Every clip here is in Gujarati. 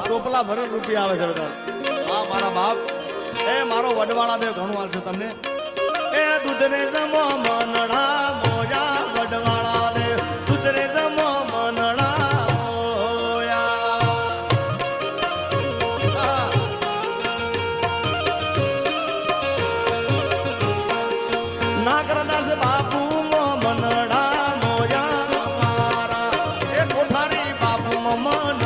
ટોપલા ભરેલ રૂપિયા આવે છે બધા. હા મારા બાપ એ મારો વડવાળા દેવ ઘણું હાલશે તમને. એ દૂધને જમો મનડા મોજા વડવાળા દેવ દૂધને જમો મનડા મોયા. નાગરદાસ બાપુ મનડા મોયા મારા એ કોઠારી બાપુ મન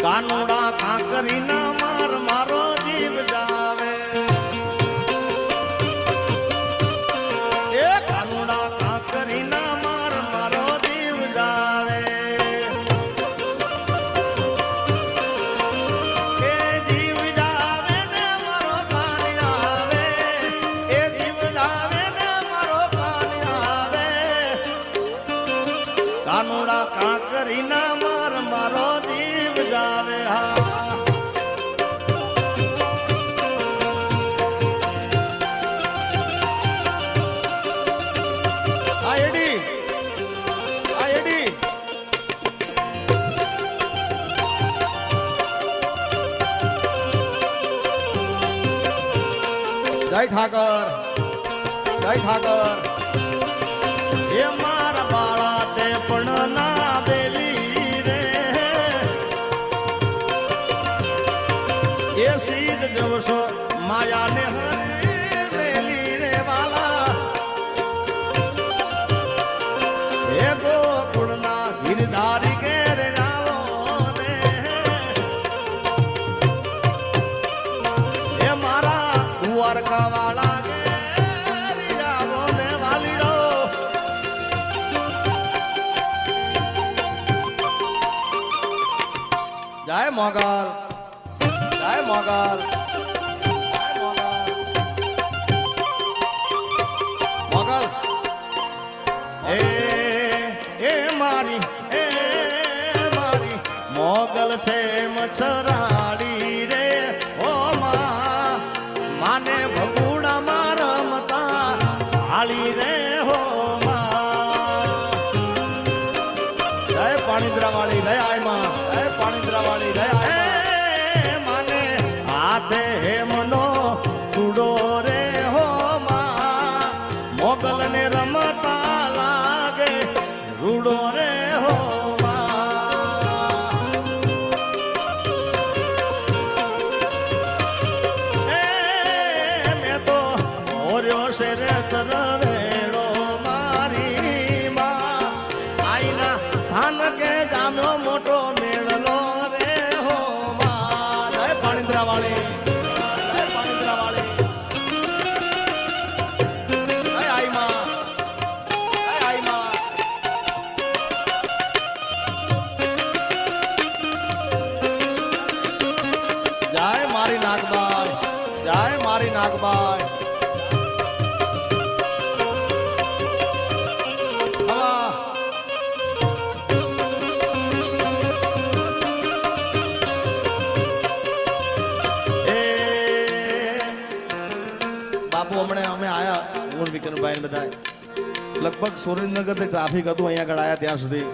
કાનુડા કાંકરી ના માર મારો જીવ જાવે. એ કાનુડા કાંકરી ના માર મારો જીવ જાવે. એ જીવ જાવે ને મારો કાન આવે. એ જીવ જાવે ને મારો કાન આવે. કાનુડા કાંકરી ના માર મારો જીવ જાવે. હા આયડી આયડી જય ઠાકર જય ઠાકર. એ મારા બાળા તે પણ ના બેલી રે. એ સીધ જવશો માયાને હરી વેલી રે વાલા. એ ગોકુળના ગિરધારી ઘેર આવો ને. એ મારા દ્વારકા વાળા ઘેર આવો ને વાલીડો. જય મોગલ જય મોગલ મોગલ. એ મારી મોગલ છે મચ્છરાડી રે. ઓ માને ભગુડા માં રમતા હાળી રે. હો જય પાણીદ્રા વાળી જય આય માં જય પાણીદ્રા વાળી જય આય માને હાથે હેમનો ચૂડો રે. હો મોગલ ને રમતા લાગે રૂડો રે. હો મેં તો મોર્યો છે રે તરવેડો મારી માં. આઈના થાન કે જામ્યો મોટો મેળલો રે. હો જય પાણીદ્રા વાળી જય પાણીદ્રા વાળી જય આઈ માં જય આઈ માં. જય મારી નાગબાઈ જય મારી નાગબાઈ. બાપુ હમણાં અમે આયા હું વિકરણભાઈ ને બધા લગભગ સુરેન્દ્રનગર થી ટ્રાફિક હતું અહીંયા આગળ આયા ત્યાં સુધી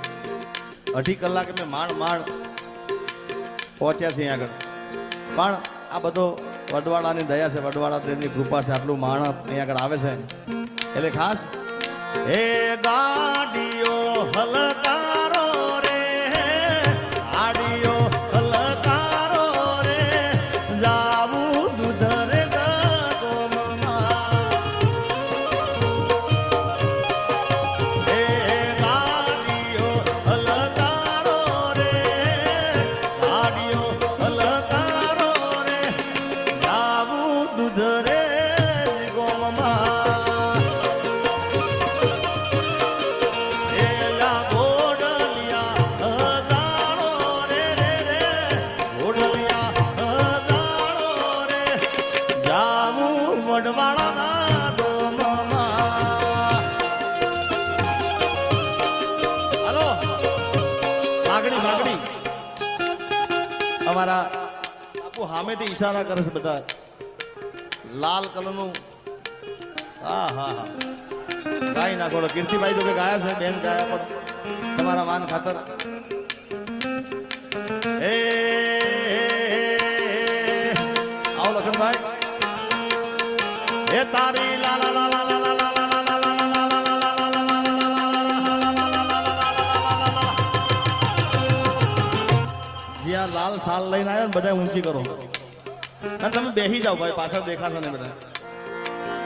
2.5 કલાક અમે માંડ પહોંચ્યા છીએ અહીંયા આગળ. પણ આ બધો વડવાળાની દયા છે, વડવાળા દેવની કૃપા છે. આટલું માણસ અહીંયા આગળ આવે છે એટલે ખાસ એ ગાડીઓ હલકારો રે. ગાડીઓ હલકારો રે. જાવું દૂધ રે દૂધ રે ગોમમાં. અમારા બાપુ સામેથી ઈશારા કરે છે બધા લાલ કલરનું હા હા હા ગાઈ નાખો કીર્તિભાઈ તો કે ગાયા છે બેન ગાયા પણ તમારા માન ખાતર એ આવો લખનભાઈ એ તારી લા લા લા લા લા લા લા જ્યાં લાલ શાલ લઈને આવ્યો ને બધા ઊંચી કરો અને તમે બેસી જાઓ ભાઈ પાછળ દેખાશો ને બધા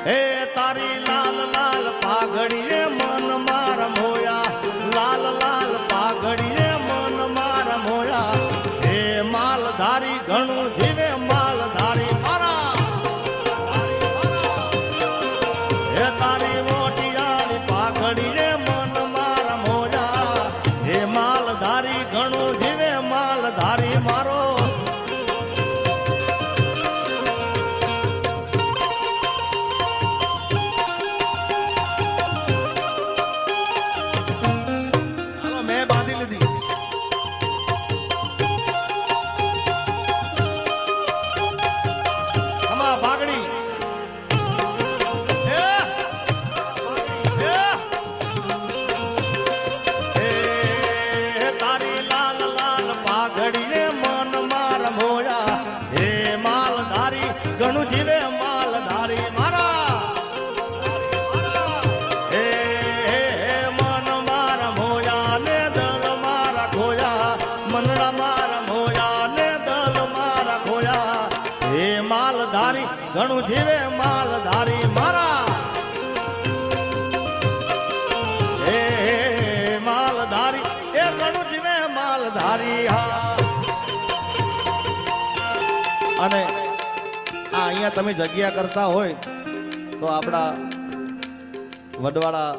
હે તારી લાલ લાલ પાઘડીએ મન મારા મોયા લાલ લાલ પાઘડીએ મન મારા મોયા હે માલધારી ઘણું જીવે માલધારી મારા હે તારી મોટિયાળી પાઘડીએ મન મારા મોયા હે માલધારી ઘણું જીવે માલધારી મારો ઘણું જીવે માલધારી મારા હે મન મારા મોયા ને દલ મારા ખોયા મનડા મારા મોયા ને દલ મારા ખોયા હે માલધારી ઘણું જીવે માલધારી મારા હે માલધારી એ ઘણું જીવે માલધારી હા અને અહીંયા તમે જગ્યા કરતા હોય તો આપણા વડવાળા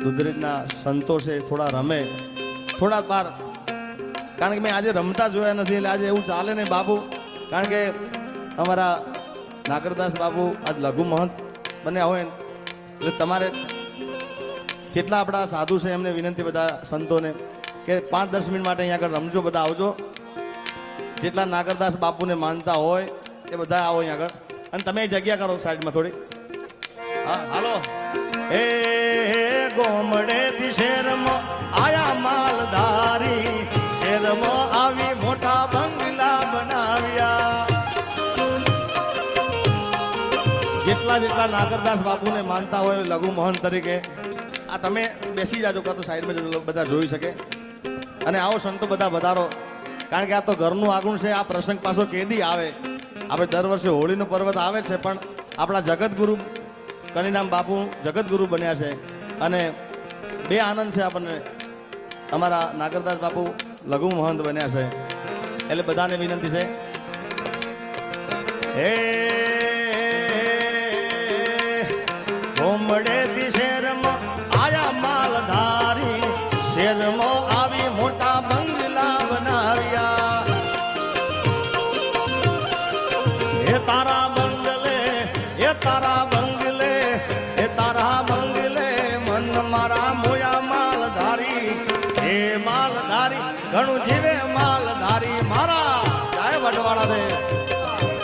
દુધરેજના સંતો છે થોડા રમે થોડા બાર કારણ કે મેં આજે રમતા જોયા નથી એટલે આજે એવું ચાલે ને બાપુ કારણ કે અમારા નાગરદાસ બાપુ આજ લઘુ મહંત બન્યા હોય એટલે તમારે જેટલા આપણા સાધુ છે એમને વિનંતી બધા સંતોને કે 5-10 મિનિટ માટે અહીંયા આગળ રમજો બધા આવજો જેટલા નાગરદાસ બાપુને માનતા હોય એ બધા આવો અહીંયા આગળ અને તમે જગ્યા કરો સાઈડમાં થોડી હા હાલો એ ગોમડે થી શેરમાં આયા માલધારી શેરમાં આવી મોટા બંગલા બનાવ્યા જેટલા નાગરદાસ બાપુને માનતા હોય લઘુ મોહન તરીકે આ તમે બેસી જાજો કાં તો સાઈડમાં બધા જોઈ શકે અને આવો સંતો બધા વધારો કારણ કે આ તો ઘરનું આગુણ છે આ પ્રસંગ પાછો કેદી આવે આપણે દર વર્ષે હોળીનો પર્વત આવે છે પણ આપણા જગતગુરુ કનીરામ બાપુ જગતગુરુ બન્યા છે અને બે આનંદ છે આપણને અમારા નાગરદાસ બાપુ લઘુ મહંત બન્યા છે એટલે બધાને વિનંતી છે હે ગોમડેથી શેરમાં આયા માલધારી શેરમાં આવી મોટા બંગલા બનાવ્યા એ તારા બંગલે એ તારા બંગલે એ તારા બંગલે મન મારા મોયા માલધારી હે માલધારી ઘણું જીવે માલધારી મારા જય વડવાળા દે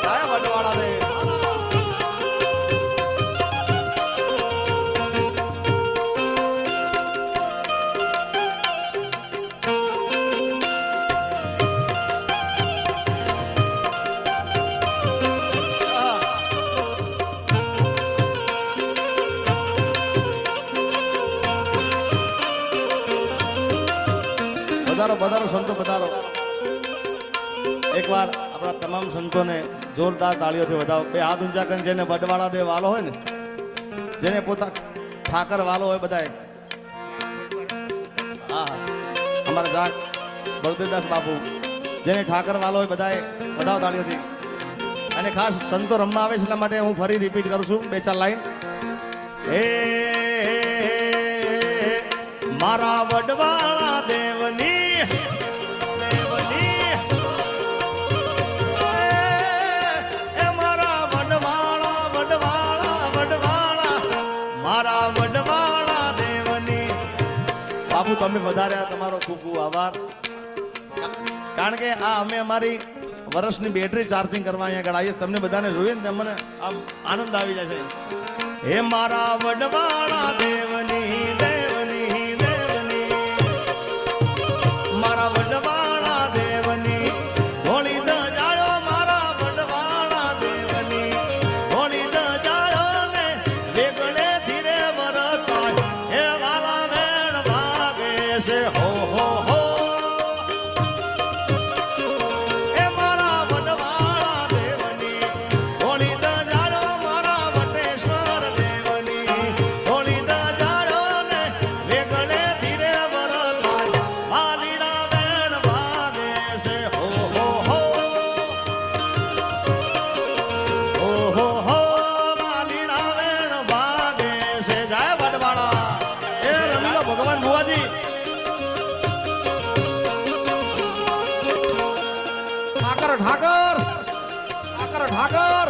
જય વડવાળા દે પધારો સંતો પધારો એકવાર આપણા તમામ સંતોને જોરદાર તાળીઓથી વધાવો બે હાથ ઊંચા કરીને જેને વડવાળા દે વાલો હોય ને જેને પોતા ઠાકર વાલો હોય બધાએ હા અમારા જાગ બળદેવદાસ બાપુ જેને ઠાકર વાલો હોય બધાએ વધાવો તાળીઓથી અને ખાસ સંતો રમવા આવે છે એટલા માટે હું ફરી રિપીટ કરું છું 2-4 લાઈન એ મારા વડવાળા દેવની બાપુ તમે વધાર્યા તમારો ખૂબ ખૂબ આભાર કારણ કે આ અમે અમારી વર્ષની બેટરી ચાર્જિંગ કરવા અહીંયા આગળ આવીએ તમને બધાને જોઈએ ને મને આમ આનંદ આવી જાય છે હે મારા વડવાળા દેવની દેવની દેવની મારા વડવાળા દેવની હોળી દ જાયો મારા વડવાળા દેવની હોળી દ જાયો ને વેગળે ધીરે વરતાય હે વાલા વેણ વાગે છે હો હો હો ઠાકર ઠાકર ઠાકર ઠાકર